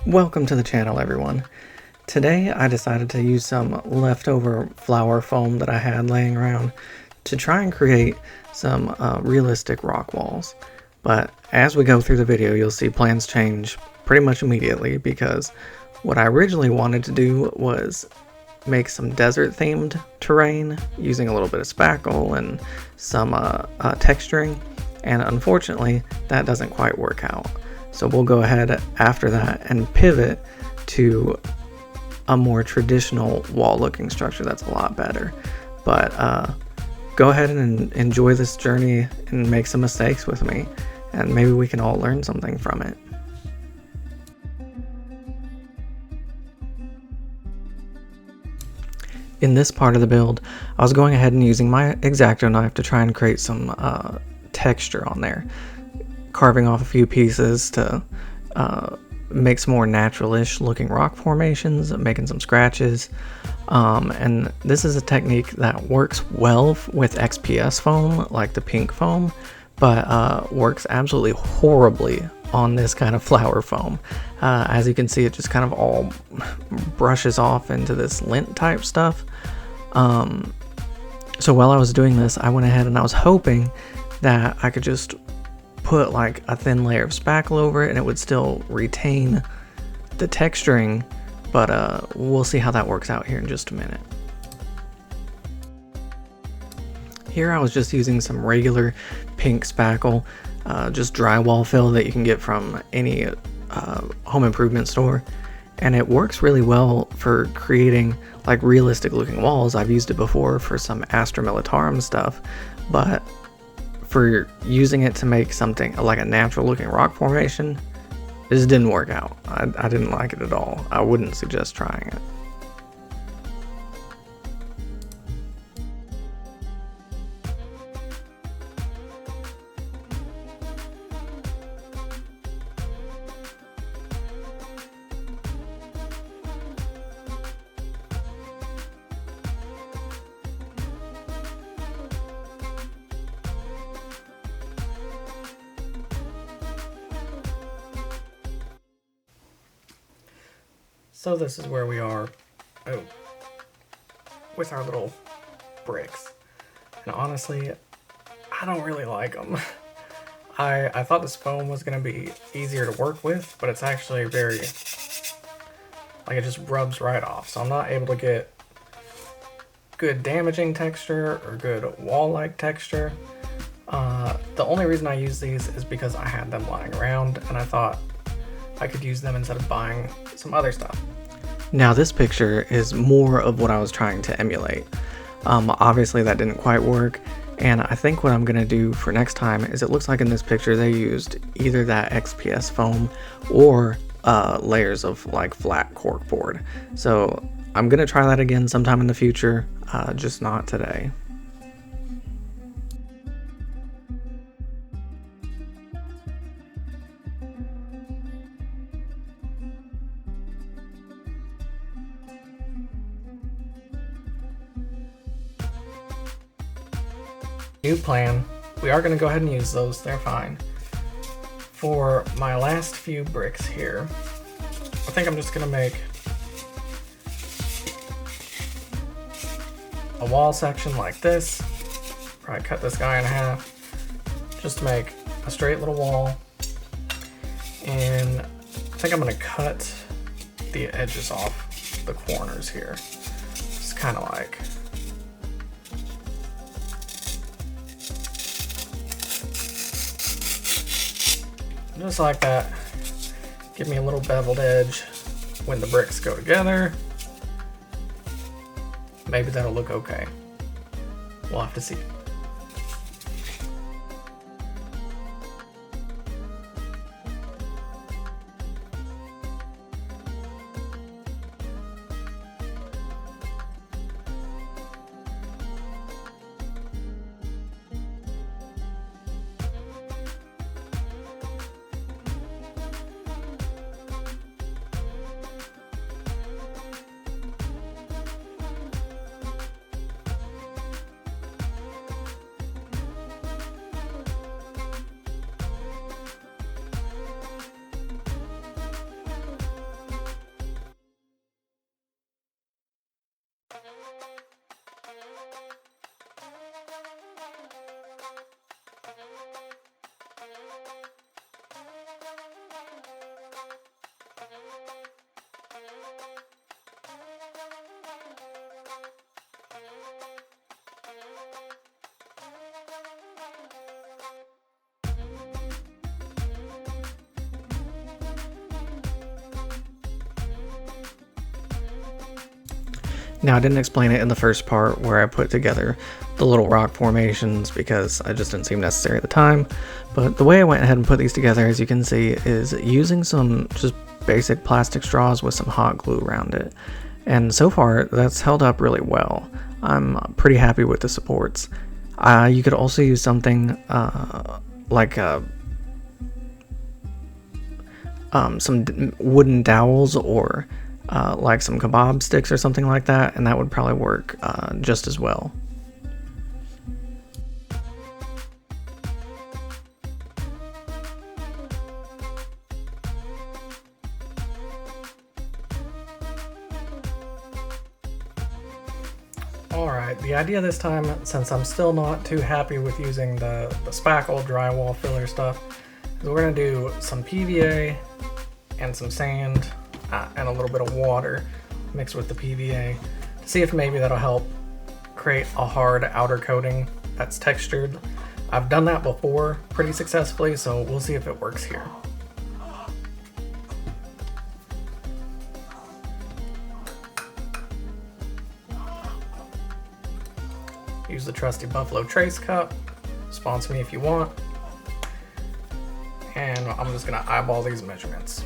Welcome to the channel, everyone. Today I decided to use some leftover flower foam that I had laying around to try and create some realistic rock walls. But as we go through the video, you'll see plans change pretty much immediately, because what I originally wanted to do was make some desert themed terrain using a little bit of spackle and some texturing, and unfortunately that doesn't quite work out. So we'll go ahead after that and pivot to a more traditional wall looking structure that's a lot better. But go ahead and enjoy this journey and make some mistakes with me, and maybe we can all learn something from it. In this part of the build, I was going ahead and using my X-Acto knife to try and create some texture on there, carving off a few pieces to make some more natural-ish looking rock formations, making some scratches. And this is a technique that works well with XPS foam, like the pink foam, but works absolutely horribly on this kind of flower foam. As you can see, it just kind of all brushes off into this lint type stuff. So while I was doing this, I went ahead and I was hoping that I could just put like a thin layer of spackle over it and it would still retain the texturing, but we'll see how that works out here in just a minute. Here I was just using some regular pink spackle, just drywall fill that you can get from any home improvement store, and it works really well for creating like realistic looking walls. I've used it before for some Astra Militarum stuff, but for using it to make something like a natural looking rock formation, it just didn't work out. I didn't like it at all. I wouldn't suggest trying it. So this is where we are with our little bricks, and honestly I don't really like them. I thought this foam was going to be easier to work with, but it's actually very, like, it just rubs right off, so I'm not able to get good damaging texture or good wall-like texture. The only reason I use these is because I had them lying around and I thought I could use them instead of buying some other stuff. Now this picture is more of what I was trying to emulate. Obviously that didn't quite work, and I think what I'm going to do for next time is, it looks like in this picture they used either that XPS foam or layers of like flat corkboard. So I'm going to try that again sometime in the future, just not today. New plan. We are going to go ahead and use those, they're fine. For my last few bricks here, I think I'm just going to make a wall section like this. Probably cut this guy in half just to make a straight little wall. And I think I'm going to cut the edges off the corners here. Just kind of like just like that. Give me a little beveled edge when the bricks go together. Maybe that'll look okay. We'll have to see. Now, I didn't explain it in the first part where I put together the little rock formations because I just didn't seem necessary at the time, but the way I went ahead and put these together, as you can see, is using some just basic plastic straws with some hot glue around it. And so far, that's held up really well. I'm pretty happy with the supports. You could also use something like some wooden dowels or like some kebab sticks or something like that, and that would probably work just as well. Alright, the idea this time, since I'm still not too happy with using the spackle drywall filler stuff, is we're going to do some PVA and some sand and a little bit of water mixed with the PVA to see if maybe that'll help create a hard outer coating that's textured. I've done that before pretty successfully, so we'll see if it works here. Use the trusty Buffalo Trace cup, sponsor me if you want, and I'm just gonna eyeball these measurements.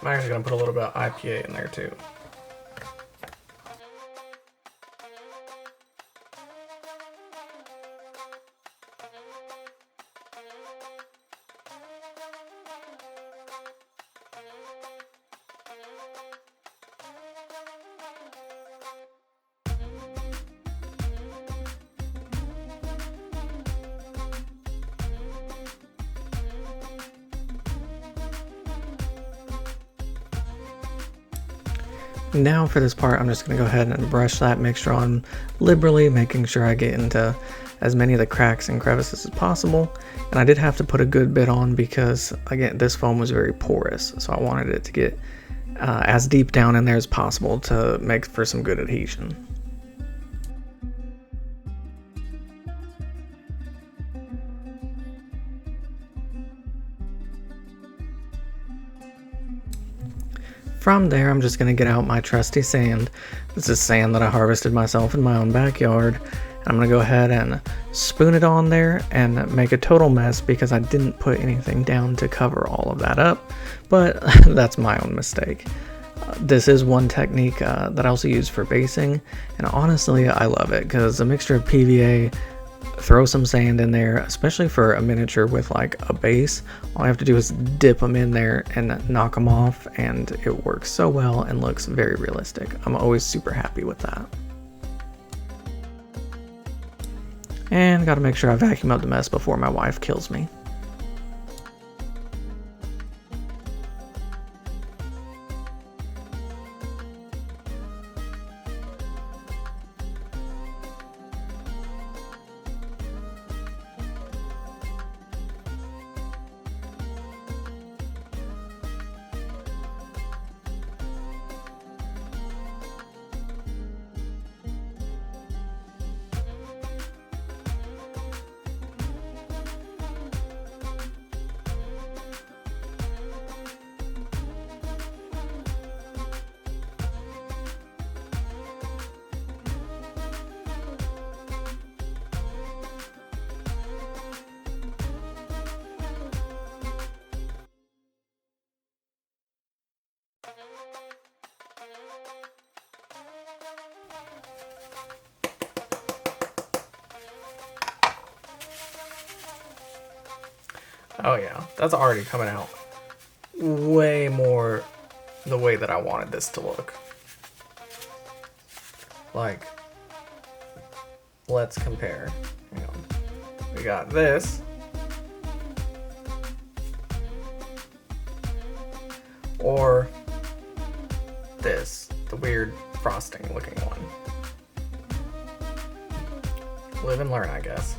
I'm actually going to put a little bit of IPA in there too. Now for this part, I'm just going to go ahead and brush that mixture on liberally, making sure I get into as many of the cracks and crevices as possible. And I did have to put a good bit on because, again, this foam was very porous, so I wanted it to get as deep down in there as possible to make for some good adhesion. From there, I'm just going to get out my trusty sand. This is sand that I harvested myself in my own backyard. I'm going to go ahead and spoon it on there and make a total mess because I didn't put anything down to cover all of that up, but that's my own mistake. This is one technique that I also use for basing, and honestly, I love it because a mixture of PVA, throw some sand in there, especially for a miniature with like a base. All I have to do is dip them in there and knock them off, and it works so well and looks very realistic. I'm always super happy with that. And gotta make sure I vacuum up the mess before my wife kills me. Oh yeah, that's already coming out way more the way that I wanted this to look. Like, let's compare. Hang on. We got this. Or this, the weird frosting looking one. Live and learn, I guess.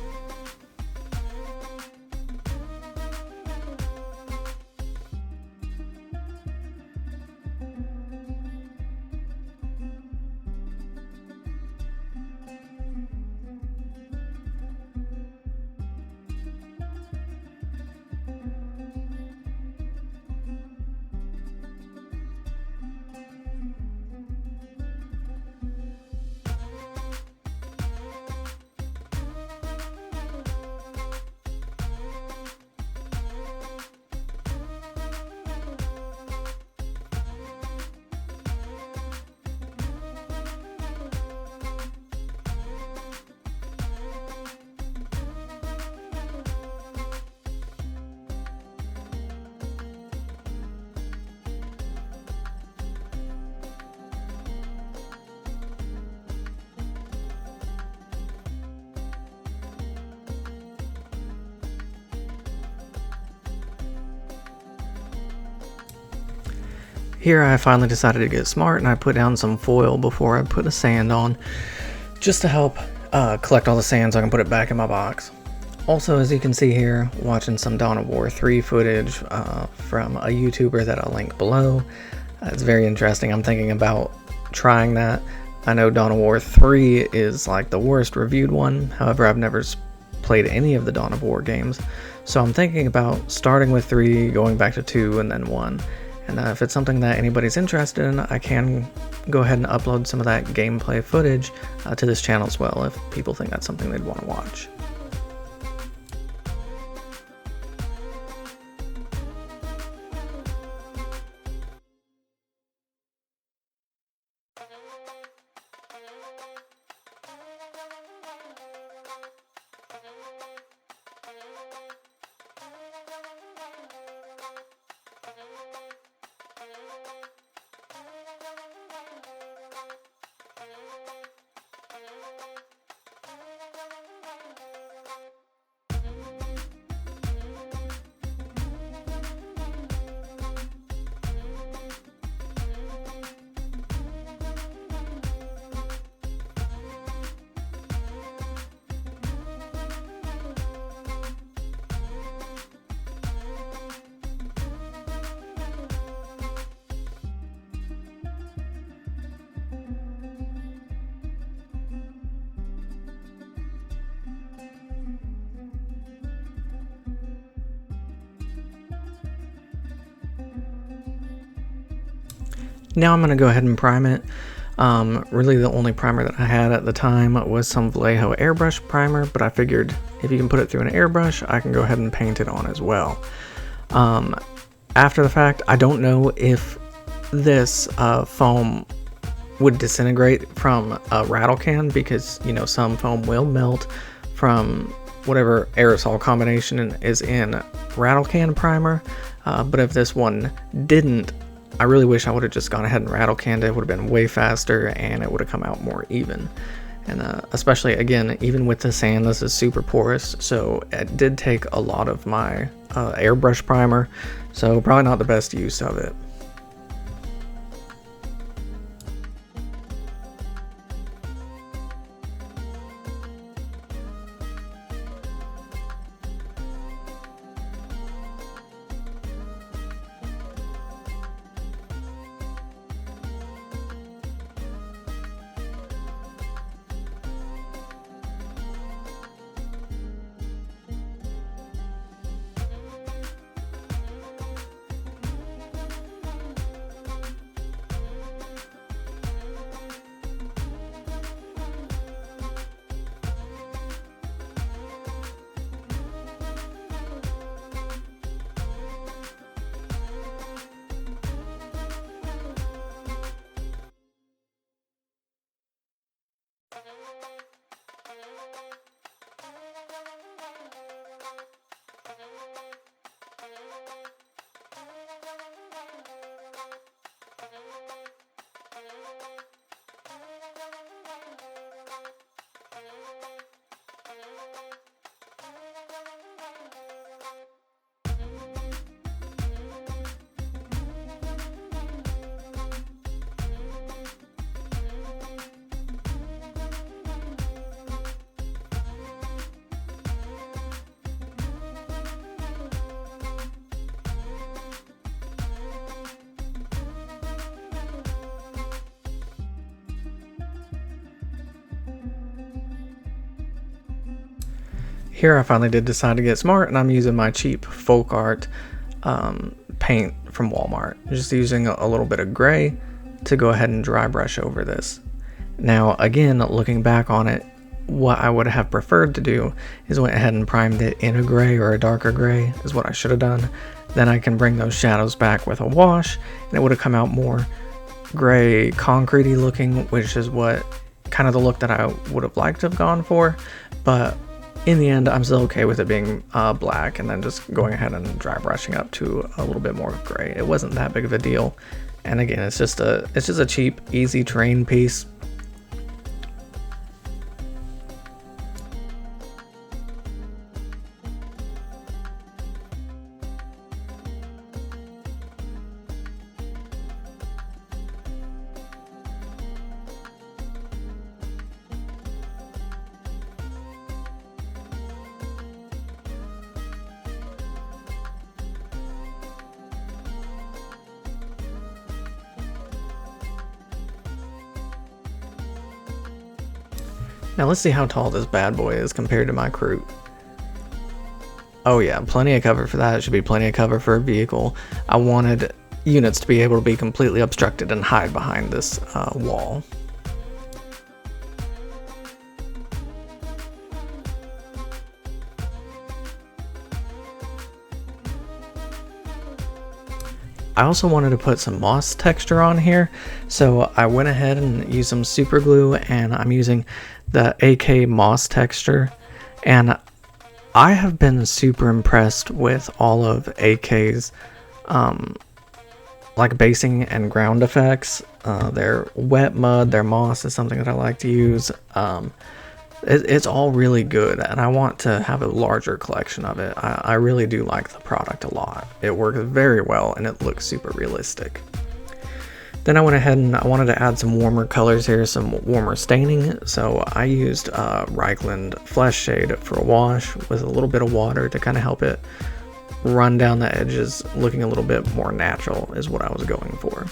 Here I finally decided to get smart and I put down some foil before I put the sand on, just to help collect all the sand so I can put it back in my box. Also, as you can see here, watching some Dawn of War 3 footage from a YouTuber that I'll link below. It's very interesting. I'm thinking about trying that. I know Dawn of War 3 is like the worst reviewed one, however I've never played any of the Dawn of War games, so I'm thinking about starting with 3, going back to 2, and then 1. And if it's something that anybody's interested in, I can go ahead and upload some of that gameplay footage to this channel as well, if people think that's something they'd want to watch. Now I'm going to go ahead and prime it. Really the only primer that I had at the time was some Vallejo airbrush primer, but I figured if you can put it through an airbrush, I can go ahead and paint it on as well. After the fact, I don't know if this foam would disintegrate from a rattle can, because, you know, some foam will melt from whatever aerosol combination is in rattle can primer, but if this one didn't, I really wish I would have just gone ahead and rattle canned it. It would have been way faster and it would have come out more even. And especially, again, even with the sand, this is super porous, so it did take a lot of my airbrush primer, so probably not the best use of it. Here I finally did decide to get smart, and I'm using my cheap folk art paint from Walmart. Just using a little bit of gray to go ahead and dry brush over this. Now again, looking back on it, what I would have preferred to do is went ahead and primed it in a gray or a darker gray is what I should have done. Then I can bring those shadows back with a wash, and it would have come out more gray, concretey looking, which is what kind of the look that I would have liked to have gone for. But in the end, I'm still okay with it being black, and then just going ahead and dry brushing up to a little bit more gray. It wasn't that big of a deal, and again, it's just a cheap, easy terrain piece. Now let's see how tall this bad boy is compared to my crew. Oh yeah, plenty of cover for that. It should be plenty of cover for a vehicle. I wanted units to be able to be completely obstructed and hide behind this wall. I also wanted to put some moss texture on here, so I went ahead and used some super glue, and I'm using the AK moss texture. And I have been super impressed with all of AK's like basing and ground effects. Their wet mud, their moss is something that I like to use. It's all really good, and I want to have a larger collection of it. I really do like the product a lot. It works very well, and it looks super realistic. Then I went ahead and I wanted to add some warmer colors here, some warmer staining. So I used Reichland Flesh Shade for a wash with a little bit of water to kind of help it run down the edges, looking a little bit more natural is what I was going for.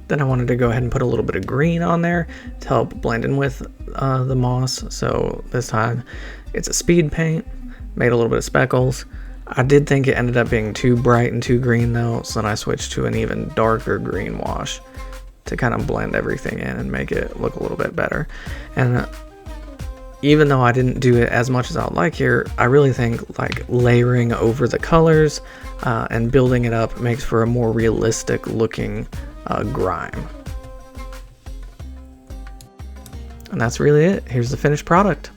Then I wanted to go ahead and put a little bit of green on there to help blend in with the moss. So this time it's a speed paint, made a little bit of speckles. I did think it ended up being too bright and too green though, so then I switched to an even darker green wash to kind of blend everything in and make it look a little bit better. And even though I didn't do it as much as I would like here, I really think like layering over the colors and building it up makes for a more realistic looking grime. And that's really it. Here's the finished product.